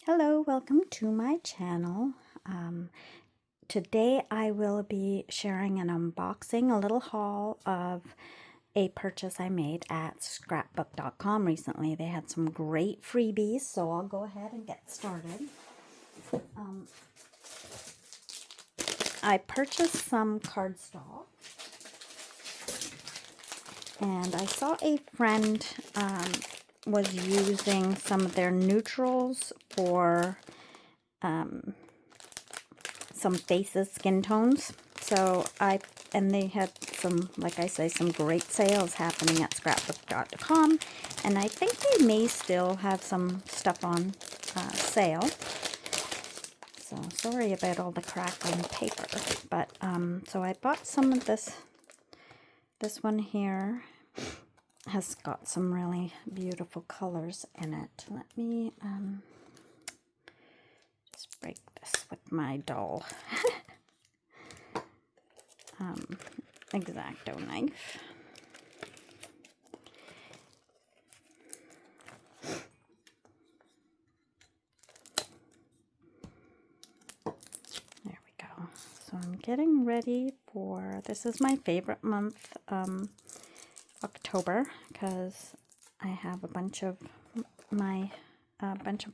Hello, welcome to my channel. Today I will be sharing an unboxing, a little haul of a purchase I made at Scrapbook.com recently. They had some great freebies, so I'll go ahead and get started. I purchased some cardstock, and I saw a friend was using some of their neutrals for some faces, skin tones. And they had some, like I say, some great sales happening at Scrapbook.com, and I think they may still have some stuff on sale. So sorry about all the crackling paper, but so I bought some of this. This one here has got some really beautiful colors in it. Let me just break this with my dull X-Acto knife. There we go. So I'm getting ready for, this is my favorite month, October, because I have a bunch of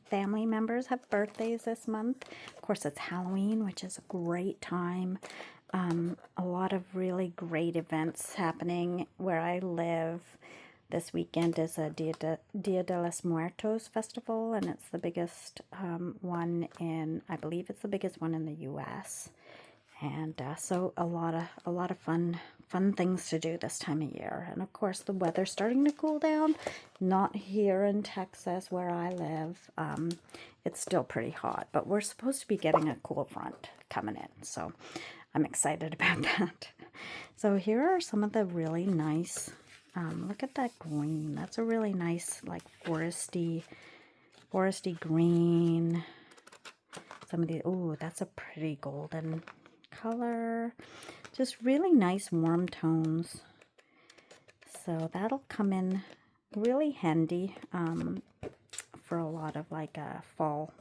family members have birthdays this month. Of course, it's Halloween, which is a great time. A lot of really great events happening where I live. This weekend is a Dia de los Muertos festival, and it's the biggest one in, I believe it's the biggest one in the U.S. And so a lot of fun things to do this time of year. And of course, the weather's starting to cool down. Not here in Texas where I live. It's still pretty hot, but we're supposed to be getting a cool front coming in. So I'm excited about that. So here are some of the really nice, look at that green. That's a really nice, like foresty green. Some of the, oh, that's a pretty golden color. Just really nice warm tones. So that'll come in really handy for a lot of like fall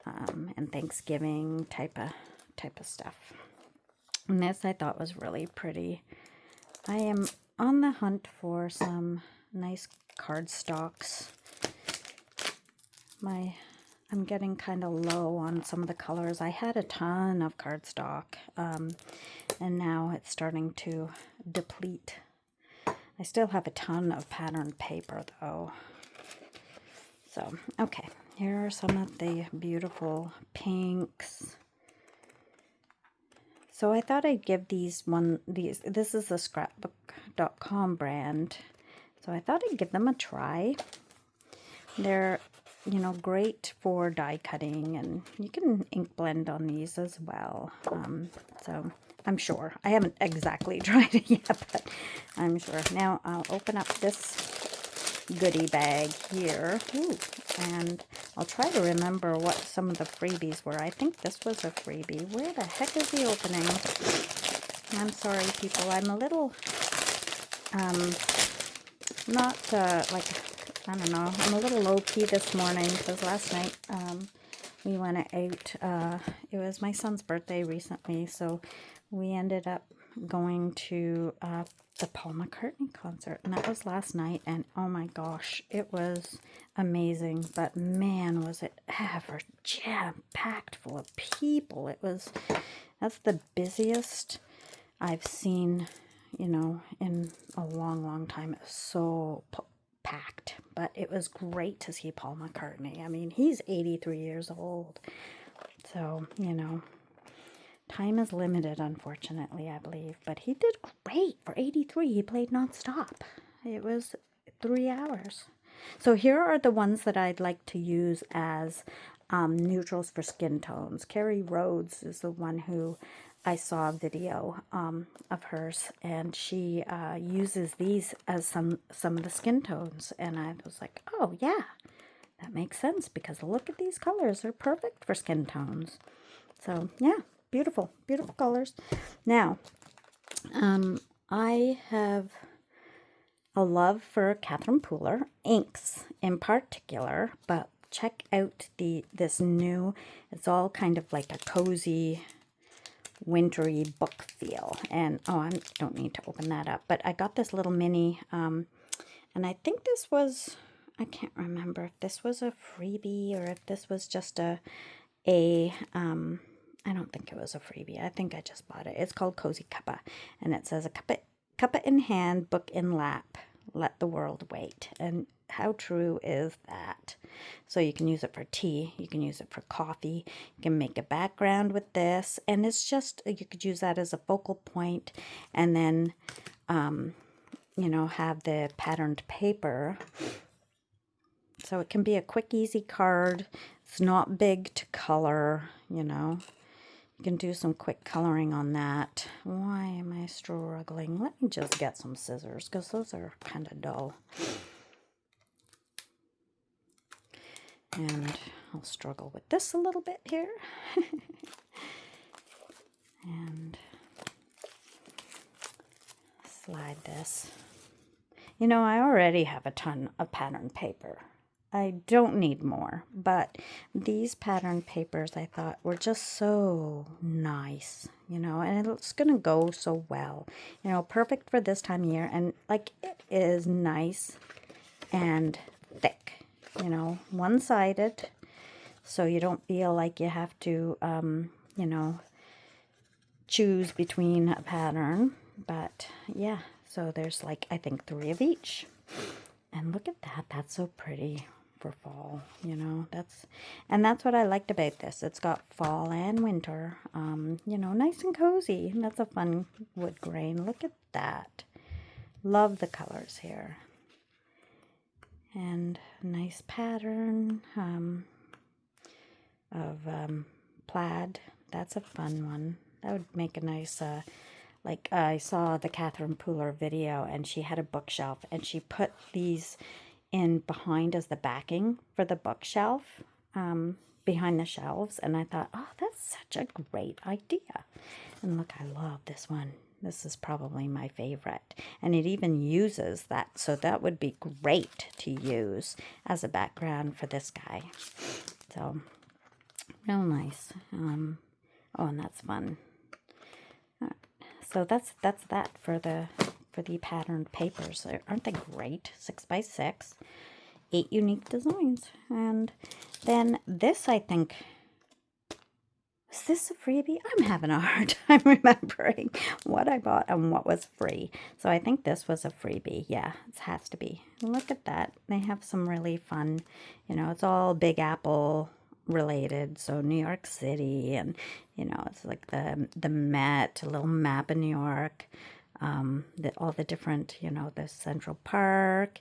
and Thanksgiving type of stuff. And this I thought was really pretty. I am on the hunt for some nice cardstocks. I'm getting kind of low on some of the colors. I had a ton of cardstock, and now it's starting to deplete. I still have a ton of patterned paper, though. So, okay, here are some of the beautiful pinks. So I thought I'd give these, this is the Scrapbook.com brand. So I thought I'd give them a try. They're, you know, great for die cutting, and you can ink blend on these as well. So I'm sure. I haven't exactly tried it yet, but I'm sure. Now I'll open up this goodie bag here. Ooh, and I'll try to remember what some of the freebies were. I think this was a freebie. Where the heck is the opening? I'm sorry, people. I'm a little, not, like, I don't know. I'm a little low-key this morning because last night we went out. It was my son's birthday recently, so we ended up going to the Paul McCartney concert, and that was last night, and oh my gosh, it was amazing. But man, was it ever jam-packed full of people. That's the busiest I've seen, you know, in a long time. It was so packed, but it was great to see Paul McCartney. I mean, he's 83 years old, so, you know, time is limited, unfortunately, I believe, but he did great for 83. He played nonstop. It was 3 hours. So here are the ones that I'd like to use as neutrals for skin tones. Carrie Rhodes is the one who I saw a video of hers, and she uses these as some of the skin tones, and I was like, oh yeah, that makes sense, because look at these colors. They're perfect for skin tones. So yeah, beautiful colors. Now, I have a love for Catherine Pooler inks in particular, but check out this new, it's all kind of like a cozy, wintry book feel. And, oh, I don't need to open that up. But I got this little mini, and I think this was, I can't remember if this was a freebie or if this was just I don't think it was a freebie. I think I just bought it. It's called Cozy Cuppa, and it says a cuppa in hand, book in lap, let the world wait. And how true is that? So you can use it for tea, you can use it for coffee, you can make a background with this, and it's just, you could use that as a focal point, and then, you know, have the patterned paper. So it can be a quick, easy card. It's not big to color, you know. You can do some quick coloring on that. Why am I struggling? Let me just get some scissors because those are kind of dull. And I'll struggle with this a little bit here. And slide this. You know, I already have a ton of pattern paper. I don't need more, but these pattern papers I thought were just so nice, you know, and it's going to go so well, you know, perfect for this time of year. And like, it is nice and thick, you know, one-sided, so you don't feel like you have to, you know, choose between a pattern. But yeah, so there's like, I think 3 of each. And look at that, that's so pretty for fall, you know. That's what I liked about this. It's got fall and winter, you know, nice and cozy. And that's a fun wood grain. Look at that. Love the colors here. And nice pattern of plaid. That's a fun one. That would make a nice, like I saw the Catherine Pooler video, and she had a bookshelf, and she put these in behind as the backing for the bookshelf, behind the shelves. And I thought, oh, that's such a great idea. And look, I love this one. This is probably my favorite. And it even uses that, so that would be great to use as a background for this guy. So, real nice. Oh, and that's fun. So that's that for the patterned papers. Aren't they great? 6x6, 8 unique designs. And then this, I think, is this a freebie? I'm having a hard time remembering what I bought and what was free. So I think this was a freebie. Yeah, it has to be. Look at that. They have some really fun, you know, it's all Big Apple related. So New York City, and, you know, it's like the Met, a little map of New York. All the different, you know, the Central Park,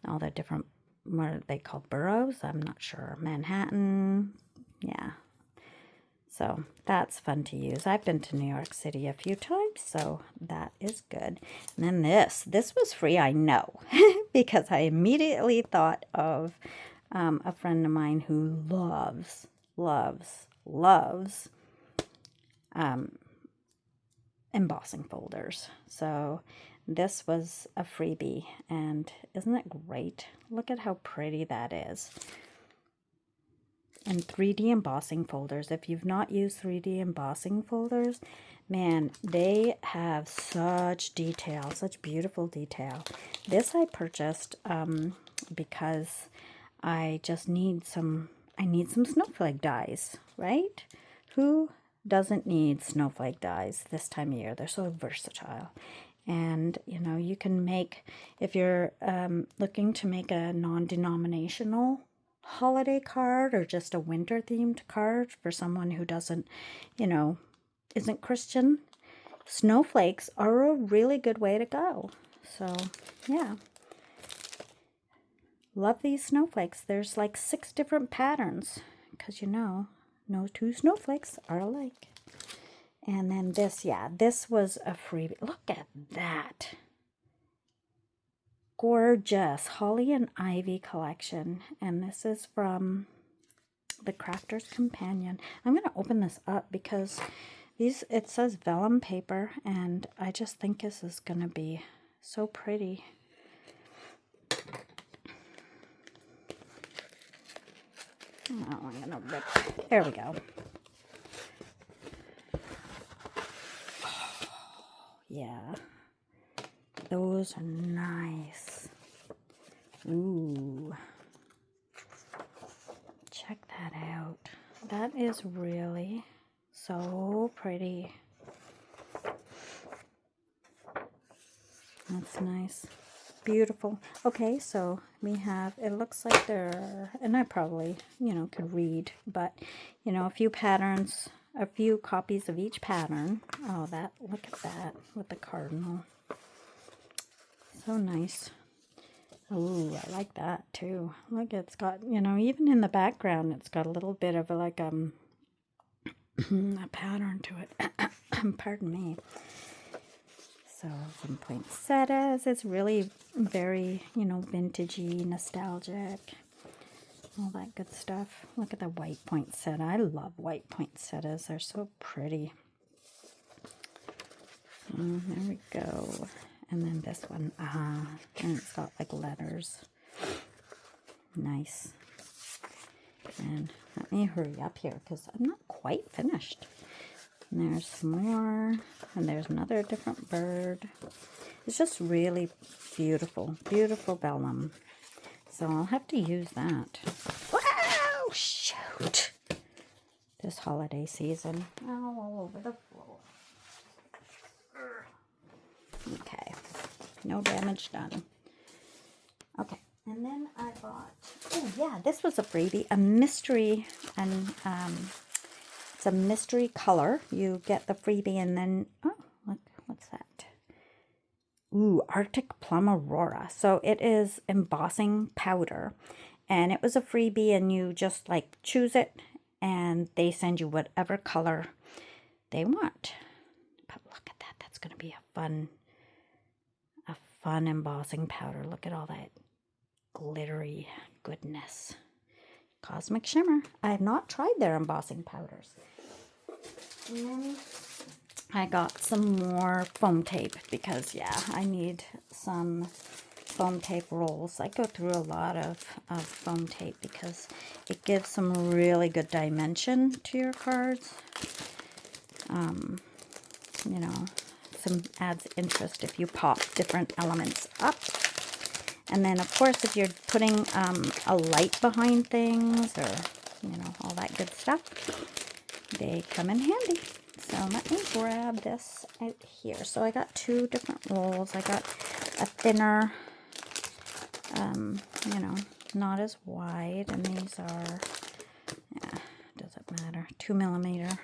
all the different, what are they called, boroughs? I'm not sure. Manhattan. Yeah. So that's fun to use. I've been to New York City a few times, so that is good. And then this was free, I know, because I immediately thought of a friend of mine who loves embossing folders. So this was a freebie, and isn't it great? Look at how pretty that is. And 3D embossing folders. If you've not used 3D embossing folders, man, they have such detail, such beautiful detail. This I purchased because I just need some snowflake dies, right? Who doesn't need snowflake dies this time of year? They're so versatile. And, you know, you can make, if you're looking to make a non-denominational holiday card or just a winter themed card for someone who doesn't, you know, isn't Christian, snowflakes are a really good way to go. So, yeah. Love these snowflakes. There's like 6 different patterns because, you know, no 2 snowflakes are alike. And then this, yeah, this was a freebie. Look at that. Gorgeous Holly and Ivy collection. And this is from the Crafter's Companion. I'm going to open this up because it says vellum paper, and I just think this is going to be so pretty. Oh, I'm gonna rip. There we go. Yeah, those are nice. Ooh, check that out. That is really so pretty. That's nice. Beautiful. Okay, so we have, it looks like there, and I probably, could read, but, a few patterns, a few copies of each pattern. Oh, look at that with the cardinal. So nice. Oh, I like that too. Look, it's got, even in the background, it's got a little bit of like, a pattern to it. Pardon me. So some poinsettias. It's really very, vintagey, nostalgic, all that good stuff. Look at the white poinsettia. I love white poinsettias. They're so pretty. There we go. And then this one. And it's got like letters. Nice. And let me hurry up here because I'm not quite finished. And there's some more, and there's another different bird. It's just really beautiful, beautiful vellum. So I'll have to use that. Wow, shoot! This holiday season. Oh, all over the floor. Okay, no damage done. Okay, and then I bought, oh yeah, this was a freebie, a mystery, and it's a mystery color. You get the freebie and then, oh, look, what's that? Ooh, Arctic Plum Aurora. So it is embossing powder. And it was a freebie and you just like choose it and they send you whatever color they want. But look at that. That's going to be a fun embossing powder. Look at all that glittery goodness. Cosmic Shimmer. I have not tried their embossing powders. And then I got some more foam tape because, yeah, I need some foam tape rolls. I go through a lot of foam tape because it gives some really good dimension to your cards. Some adds interest if you pop different elements up. And then, of course, if you're putting a light behind things or, all that good stuff, they come in handy. So let me grab this out here. So I got two different rolls. I got a thinner, not as wide. And these are, doesn't matter, 2 millimeter.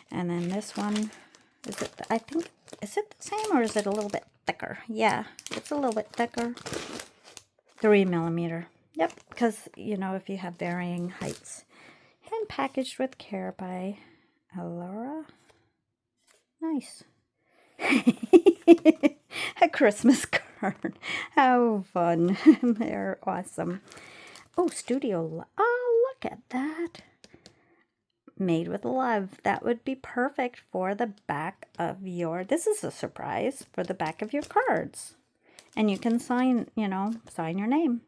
And then this one, is it the same or is it a little bit thicker? Yeah, it's a little bit thicker. 3 millimeter. Yep, because, if you have varying heights. And packaged with care by Laura. Nice. A Christmas card. How fun. They're awesome. Oh, Studio. Oh, look at that. Made with love. That would be perfect for the back of your... This is a surprise for the back of your cards. And you can sign, sign your name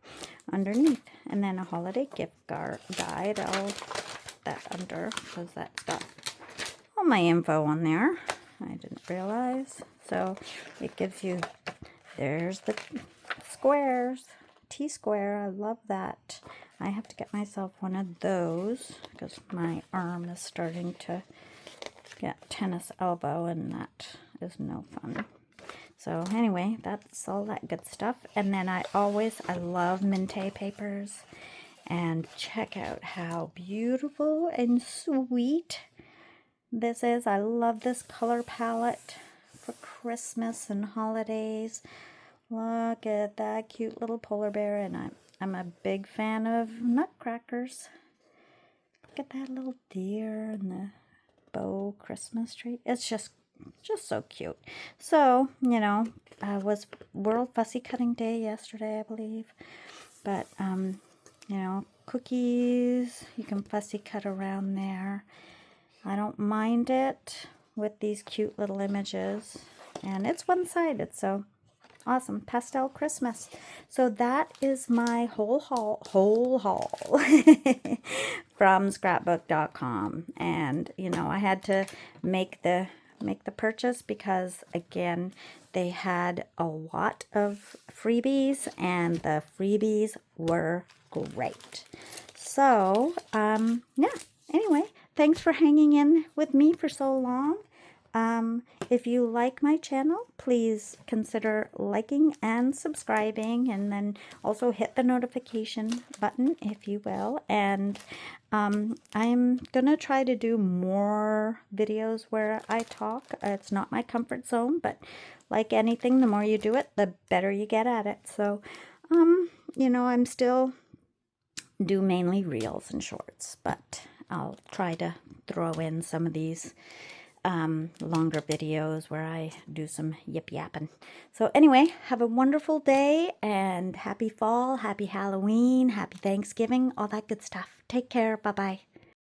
underneath. And then a holiday gift guide. I'll put that under because that's got all my info on there. I didn't realize. So it gives you, there's the squares, T-square. I love that. I have to get myself one of those because my arm is starting to get tennis elbow and that is no fun. So anyway, that's all that good stuff. And then I love Minte papers. And check out how beautiful and sweet this is. I love this color palette for Christmas and holidays. Look at that cute little polar bear. And I'm a big fan of nutcrackers. Look at that little deer and the bow Christmas tree. It's just so cute. So, was World Fussy Cutting Day yesterday, I believe. But, cookies, you can fussy cut around there. I don't mind it with these cute little images. And it's one-sided, so awesome. Pastel Christmas. So that is my whole haul from Scrapbook.com, and you know, I had to make the purchase because again, they had a lot of freebies and the freebies were great. So yeah, anyway, thanks for hanging in with me for so long. If you like my channel, please consider liking and subscribing, and then also hit the notification button if you will. And I'm gonna try to do more videos where I talk. It's not my comfort zone, but like anything, the more you do it, the better you get at it. So you know, I'm still do mainly reels and shorts, but I'll try to throw in some of these longer videos where I do some yip yapping. So anyway, have a wonderful day and happy fall, happy Halloween, happy Thanksgiving, all that good stuff. Take care. Bye-bye.